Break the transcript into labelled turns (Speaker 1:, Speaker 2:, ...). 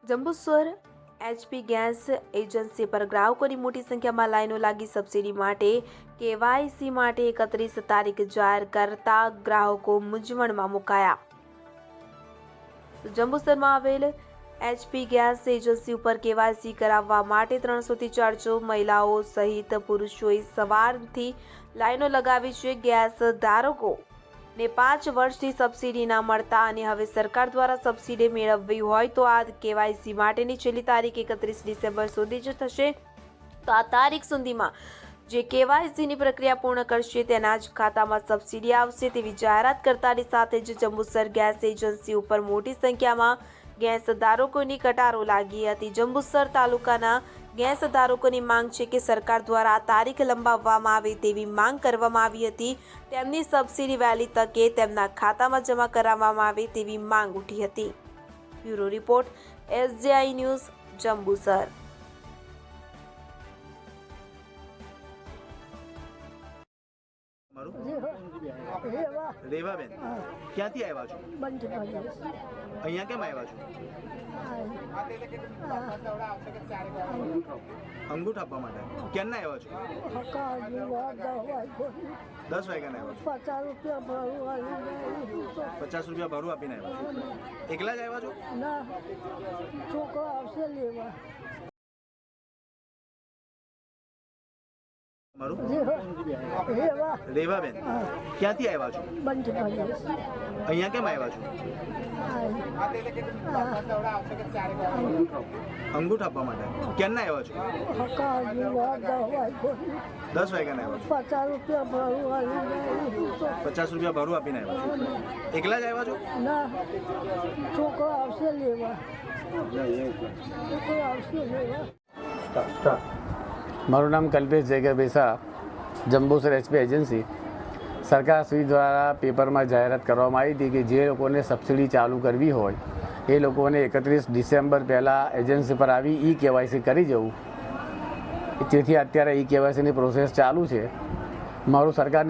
Speaker 1: Jambusar HP gas agency પર ગ્રાહકોની મોટી સંખ્યામાં લાઈનો લાગી સબસિડી માટે કેવાયસી માટે 31 તારીખ જાહેર કરતા ગ્રાહકો મૂંઝવણમાં મુકાયા। જંબુસરમાં આવેલ એચપી ગેસ એજન્સી ઉપર કેવાયસી કરાવવા માટે 300 થી 400 મહિલાઓ સહિત પુરુષોએ સવારથી લાઈનો લગાવી છે। ગેસ ધારકો ને 5 વર્ષથી સબસિડી ના મળતા અને હવે સરકાર દ્વારા સબસિડી મેળવવી હોય તો આ કેવાયસી માટેની છેલ્લી તારીખ 31 ડિસેમ્બર સુધી જ થશે। તો આ તારીખ સુધીમાં જે કેવાયસીની પ્રક્રિયા પૂર્ણ કરશે તેના જ ખાતામાં સબસિડી આવશે તેવી જાહેરાત કરતાની સાથે જ જંબુસર ગેસ એજન્સી ઉપર મોટી સંખ્યામાં ગેસ ધારકોની કટારો લાગી હતી। જંબુસર તાલુકાના ગેસ ધારકોની માંગ છે કે સરકાર દ્વારા આ તારીખ લંબાવવામાં આવે તેવી માંગ કરવામાં આવી હતી। તેમની સબસિડી વહેલી તકે તેમના ખાતામાં જમા કરાવવામાં આવે તેવી માંગ ઉઠી હતી। Bureau report SJI news Jambusar.
Speaker 2: Revaben ક્યાંથી આવ્યા છો? અહીંયા કેમ આવ્યા છો? અંગૂઠ આપવા માટે। ક્યારના આવ્યા છો? 10 વાગ્યાના આવ્યા છો? 50 રૂપિયા ભાડું આપીને આવ્યા છો? એકલા જ આવ્યા છો?
Speaker 3: છોકરો આવશે લેવા।
Speaker 2: રેવાબેન ક્યાંથી આવ્યા છો? અહીંયા કેમ આવ્યા છો? અંગૂઠ આપવા માટે। ક્યારના આવ્યા છો? 10 વાગ્યાના આવ્યા છો? 50 રૂપિયા ભાડું આપીને આવ્યા છો? એકલા જ આવ્યા છો?
Speaker 3: છોકરો આવશે લેવા।
Speaker 4: મારું નામ કલ્પેશ જયગર બેસા, જંબુસર એચપી એજન્સી। સરકારશ્રી દ્વારા પેપરમાં જાહેરાત કરવામાં આવી હતી કે જે લોકોને સબસિડી ચાલુ કરવી હોય એ લોકોને 31 ડિસેમ્બર પહેલાં એજન્સી પર આવી કેવાયસી કરી જવું। તેથી અત્યારે કેવાયસીની પ્રોસેસ ચાલુ છે। મારું સરકારને